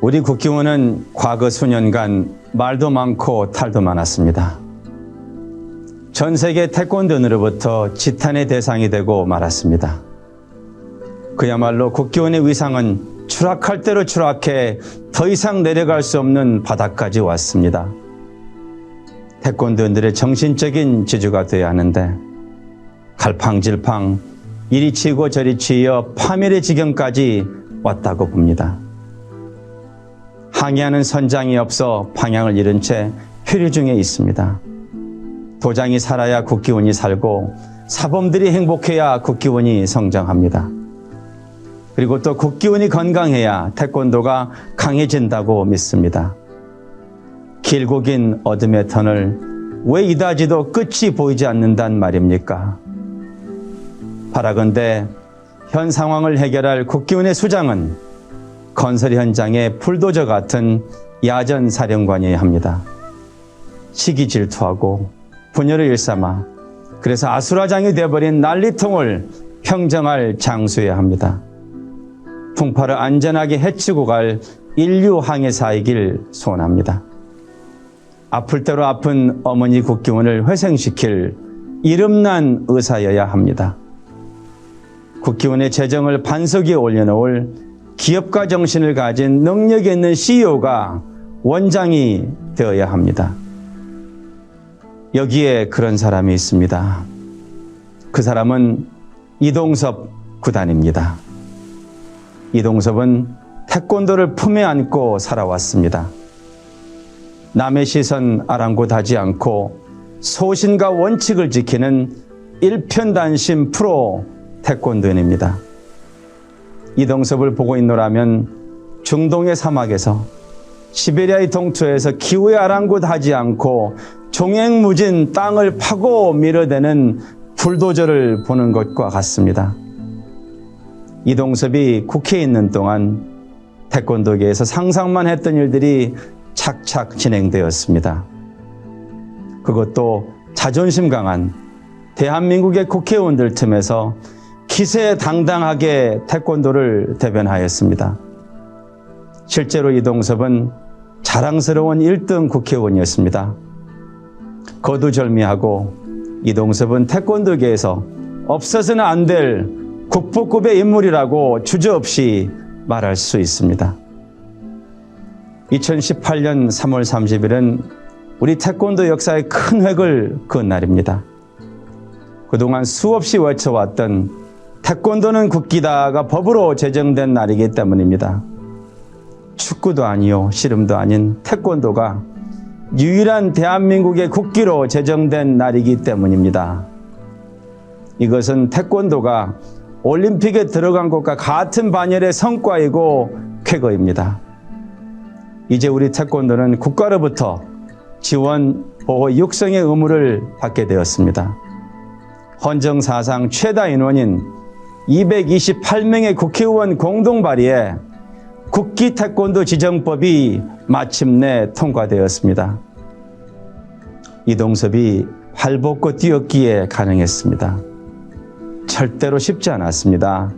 우리 국기원은 과거 수년간 말도 많고 탈도 많았습니다. 전 세계 태권도인으로부터 지탄의 대상이 되고 말았습니다. 그야말로 국기원의 위상은 추락할 대로 추락해 더 이상 내려갈 수 없는 바닥까지 왔습니다. 태권도인들의 정신적인 지주가 되어야 하는데 갈팡질팡 이리 치고 저리 치여 파멸의 지경까지 왔다고 봅니다. 항의하는 선장이 없어 방향을 잃은 채 표류 중에 있습니다. 도장이 살아야 국기원이 살고 사범들이 행복해야 국기원이 성장합니다. 그리고 또 국기원이 건강해야 태권도가 강해진다고 믿습니다. 길고 긴 어둠의 터널, 왜 이다지도 끝이 보이지 않는단 말입니까? 바라건대 현 상황을 해결할 국기원의 수장은 건설 현장의 불도저 같은 야전 사령관이어야 합니다. 시기 질투하고 분열을 일삼아 그래서 아수라장이 되어버린 난리통을 평정할 장수여야 합니다. 풍파를 안전하게 헤치고 갈 인류 항해사이길 소원합니다. 아플 대로 아픈 어머니 국기원을 회생시킬 이름난 의사여야 합니다. 국기원의 재정을 반석 위에 올려놓을 기업가 정신을 가진 능력 있는 CEO가 원장이 되어야 합니다. 여기에 그런 사람이 있습니다. 그 사람은 이동섭 구단입니다. 이동섭은 태권도를 품에 안고 살아왔습니다. 남의 시선 아랑곳하지 않고 소신과 원칙을 지키는 일편단심 프로 태권도인입니다. 이동섭을 보고 있노라면 중동의 사막에서 시베리아의 동초에서 기후에 아랑곳하지 않고 종횡무진 땅을 파고 밀어대는 불도저를 보는 것과 같습니다. 이동섭이 국회에 있는 동안 태권도계에서 상상만 했던 일들이 착착 진행되었습니다. 그것도 자존심 강한 대한민국의 국회의원들 틈에서 기세당당하게 태권도를 대변하였습니다. 실제로 이동섭은 자랑스러운 1등 국회의원이었습니다. 거두절미하고 이동섭은 태권도계에서 없어서는 안 될 국보급의 인물이라고 주저없이 말할 수 있습니다. 2018년 3월 30일은 우리 태권도 역사의 큰 획을 그은 날입니다. 그동안 수없이 외쳐왔던 태권도는 국기다가 법으로 제정된 날이기 때문입니다. 축구도 아니요 씨름도 아닌 태권도가 유일한 대한민국의 국기로 제정된 날이기 때문입니다. 이것은 태권도가 올림픽에 들어간 것과 같은 반열의 성과이고 쾌거입니다. 이제 우리 태권도는 국가로부터 지원, 보호, 육성의 의무를 받게 되었습니다. 헌정사상 최다 인원인 228명의 국회의원 공동 발의에 국기 태권도 지정법이 마침내 통과되었습니다. 이동섭이 발벗고 뛰었기에 가능했습니다. 절대로 쉽지 않았습니다.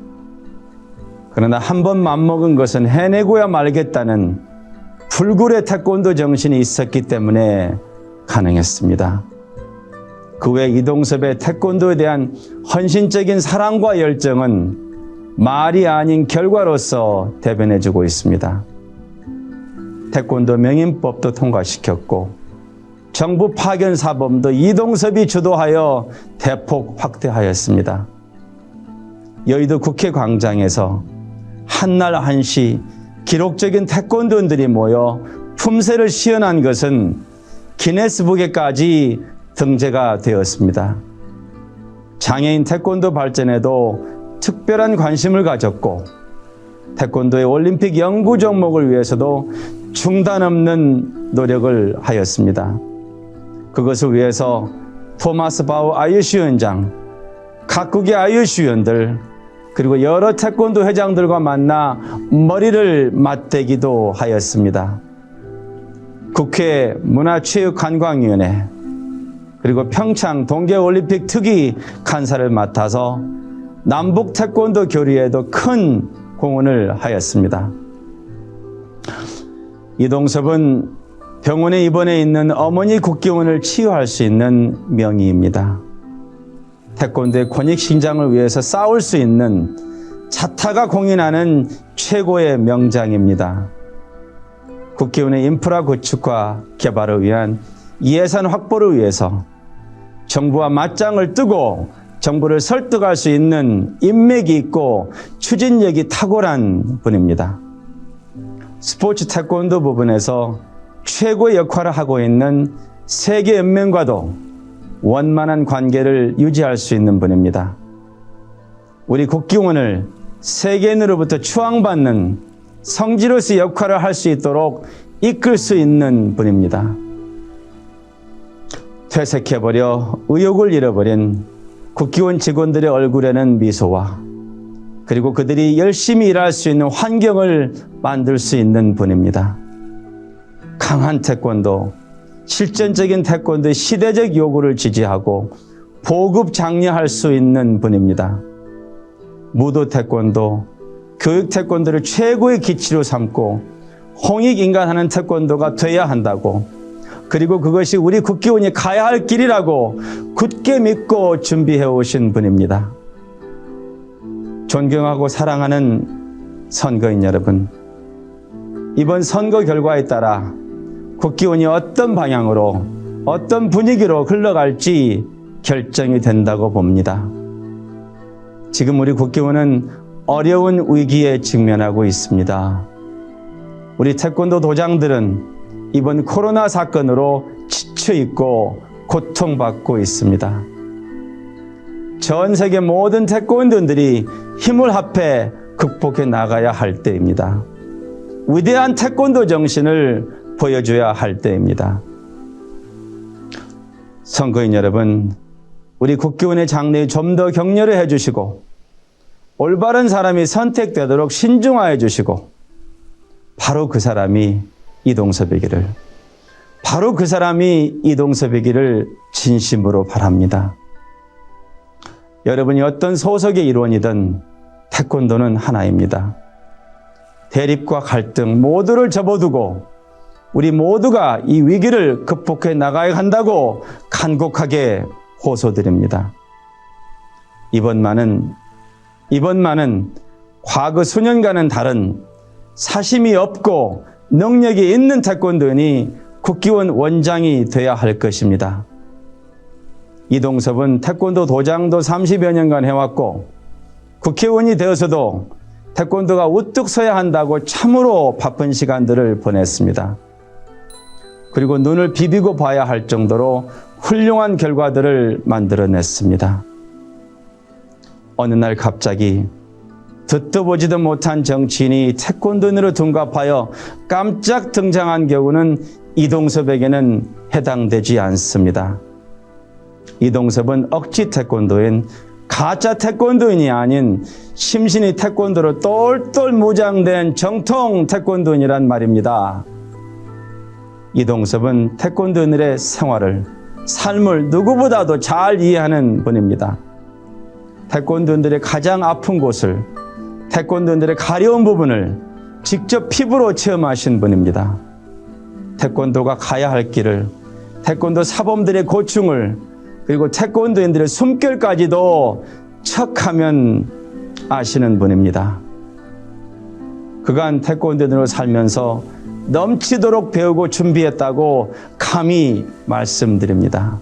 그러나 한 번 맘먹은 것은 해내고야 말겠다는 불굴의 태권도 정신이 있었기 때문에 가능했습니다. 그 외 이동섭의 태권도에 대한 헌신적인 사랑과 열정은 말이 아닌 결과로서 대변해주고 있습니다. 태권도 명인법도 통과시켰고 정부 파견 사범도 이동섭이 주도하여 대폭 확대하였습니다. 여의도 국회 광장에서 한날 한시 기록적인 태권도인들이 모여 품새를 시연한 것은 기네스북에까지 등재가 되었습니다. 장애인 태권도 발전에도 특별한 관심을 가졌고 태권도의 올림픽 영구 종목을 위해서도 중단 없는 노력을 하였습니다. 그것을 위해서 토마스 바우 아이오시 위원장, 각국의 아이오시 위원들 그리고 여러 태권도 회장들과 만나 머리를 맞대기도 하였습니다. 국회 문화체육관광위원회 그리고 평창 동계올림픽 특위 간사를 맡아서 남북 태권도 교류에도 큰 공헌을 하였습니다. 이동섭은 병원에 입원해 있는 어머니 국기원을 치유할 수 있는 명의입니다. 태권도의 권익신장을 위해서 싸울 수 있는 자타가 공인하는 최고의 명장입니다. 국기원의 인프라 구축과 개발을 위한 예산 확보를 위해서 정부와 맞짱을 뜨고 정부를 설득할 수 있는 인맥이 있고 추진력이 탁월한 분입니다. 스포츠 태권도 부분에서 최고의 역할을 하고 있는 세계연맹과도 원만한 관계를 유지할 수 있는 분입니다. 우리 국기원을 세계인으로부터 추앙받는 성지로서 역할을 할 수 있도록 이끌 수 있는 분입니다. 퇴색해버려 의욕을 잃어버린 국기원 직원들의 얼굴에는 미소와 그리고 그들이 열심히 일할 수 있는 환경을 만들 수 있는 분입니다. 강한 태권도, 실전적인 태권도의 시대적 요구를 지지하고 보급 장려할 수 있는 분입니다. 무도 태권도, 교육 태권도를 최고의 기치로 삼고 홍익인간하는 태권도가 돼야 한다고, 그리고 그것이 우리 국기원이 가야 할 길이라고 굳게 믿고 준비해 오신 분입니다. 존경하고 사랑하는 선거인 여러분, 이번 선거 결과에 따라 국기원이 어떤 방향으로 어떤 분위기로 흘러갈지 결정이 된다고 봅니다. 지금 우리 국기원은 어려운 위기에 직면하고 있습니다. 우리 태권도 도장들은 이번 코로나 사건으로 지쳐있고 고통받고 있습니다. 전 세계 모든 태권도인들이 힘을 합해 극복해 나가야 할 때입니다. 위대한 태권도 정신을 보여줘야 할 때입니다. 선거인 여러분, 우리 국기원의 장래에 좀 더 격려를 해주시고 올바른 사람이 선택되도록 신중하여 주시고 바로 그 사람이 이동섭이기를, 바로 그 사람이 이동섭이기를 진심으로 바랍니다. 여러분이 어떤 소속의 일원이든 태권도는 하나입니다. 대립과 갈등 모두를 접어두고 우리 모두가 이 위기를 극복해 나가야 한다고 간곡하게 호소드립니다. 이번만은 과거 수년간은 다른 사심이 없고 능력이 있는 태권도인이 국기원 원장이 돼야 할 것입니다. 이동섭은 태권도 도장도 30여 년간 해왔고 국회의원이 되어서도 태권도가 우뚝 서야 한다고 참으로 바쁜 시간들을 보냈습니다. 그리고 눈을 비비고 봐야 할 정도로 훌륭한 결과들을 만들어냈습니다. 어느 날 갑자기 듣도 보지도 못한 정치인이 태권도인으로 둔갑하여 깜짝 등장한 경우는 이동섭에게는 해당되지 않습니다. 이동섭은 억지 태권도인, 가짜 태권도인이 아닌 심신이 태권도로 똘똘 무장된 정통 태권도인이란 말입니다. 이동섭은 태권도인들의 생활을, 삶을 누구보다도 잘 이해하는 분입니다. 태권도인들의 가장 아픈 곳을, 태권도인들의 가려운 부분을 직접 피부로 체험하신 분입니다. 태권도가 가야 할 길을, 태권도 사범들의 고충을, 그리고 태권도인들의 숨결까지도 척하면 아시는 분입니다. 그간 태권도인으로 살면서 넘치도록 배우고 준비했다고 감히 말씀드립니다.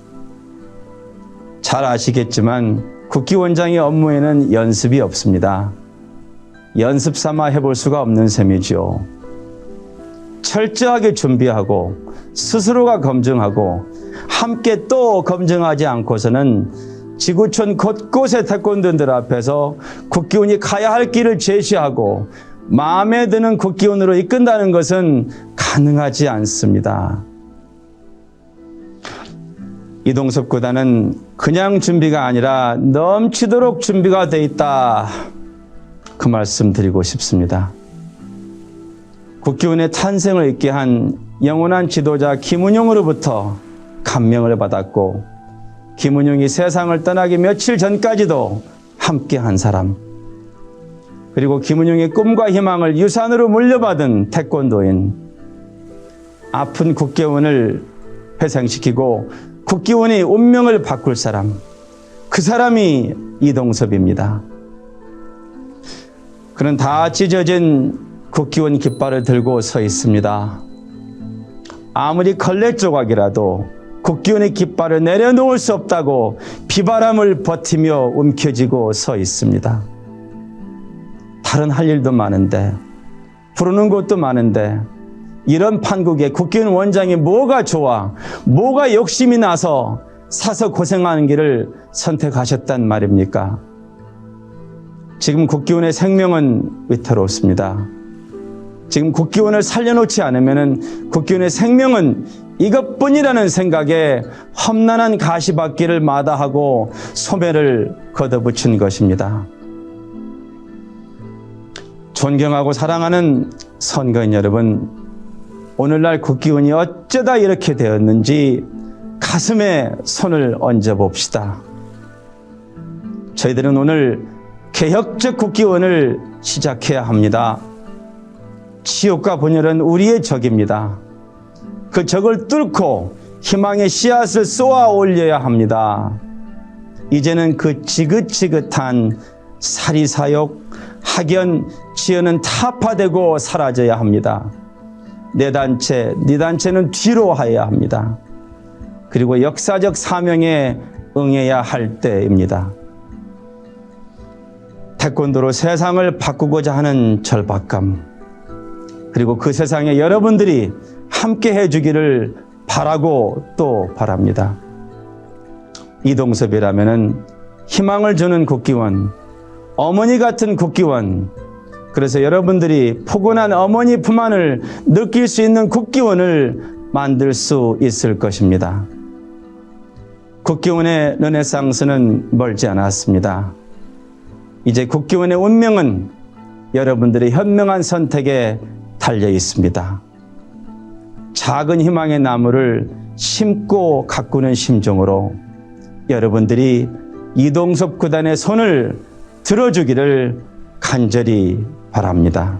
잘 아시겠지만 국기원장의 업무에는 연습이 없습니다. 연습 삼아 해볼 수가 없는 셈이죠. 철저하게 준비하고 스스로가 검증하고 함께 또 검증하지 않고서는 지구촌 곳곳의 태권도인들 앞에서 국기원이 가야 할 길을 제시하고 마음에 드는 국기원으로 이끈다는 것은 가능하지 않습니다. 이동섭 구단은 그냥 준비가 아니라 넘치도록 준비가 돼 있다, 그 말씀 드리고 싶습니다. 국기원의 탄생을 있게 한 영원한 지도자 김은용으로부터 감명을 받았고, 김은용이 세상을 떠나기 며칠 전까지도 함께 한 사람, 그리고 김은용의 꿈과 희망을 유산으로 물려받은 태권도인, 아픈 국회의원을 회생시키고 국회의원의 운명을 바꿀 사람, 그 사람이 이동섭입니다. 그는 다 찢어진 국회의원 깃발을 들고 서 있습니다. 아무리 걸레 조각이라도 국회의원의 깃발을 내려놓을 수 없다고 비바람을 버티며 움켜쥐고 서 있습니다. 다른 할 일도 많은데, 부르는 곳도 많은데, 이런 판국에 국회의원 원장이 뭐가 좋아, 뭐가 욕심이 나서 사서 고생하는 길을 선택하셨단 말입니까? 지금 국회의원의 생명은 위태롭습니다. 지금 국회의원을 살려놓지 않으면 국회의원의 생명은 이것뿐이라는 생각에 험난한 가시밭길을 마다하고 소매를 걷어붙인 것입니다. 존경하고 사랑하는 선거인 여러분, 오늘날 국회의원이 어쩌다 이렇게 되었는지 가슴에 손을 얹어 봅시다. 저희들은 오늘 개혁적 국회의원을 시작해야 합니다. 치욕과 분열은 우리의 적입니다. 그 적을 뚫고 희망의 씨앗을 쏘아 올려야 합니다. 이제는 그 지긋지긋한 사리사욕, 학연, 지연은 타파되고 사라져야 합니다. 내 단체, 네 단체는 뒤로 하여야 합니다. 그리고 역사적 사명에 응해야 할 때입니다. 태권도로 세상을 바꾸고자 하는 절박감, 그리고 그 세상에 여러분들이 함께 해주기를 바라고 또 바랍니다. 이동섭이라면은 희망을 주는 국회의원, 어머니 같은 국회의원, 그래서 여러분들이 포근한 어머니 품 안을 느낄 수 있는 국회의원을 만들 수 있을 것입니다. 국회의원의 르네상스는 멀지 않았습니다. 이제 국회의원의 운명은 여러분들의 현명한 선택에 달려 있습니다. 작은 희망의 나무를 심고 가꾸는 심정으로 여러분들이 이동섭 구단의 손을 들어주기를 간절히 바랍니다.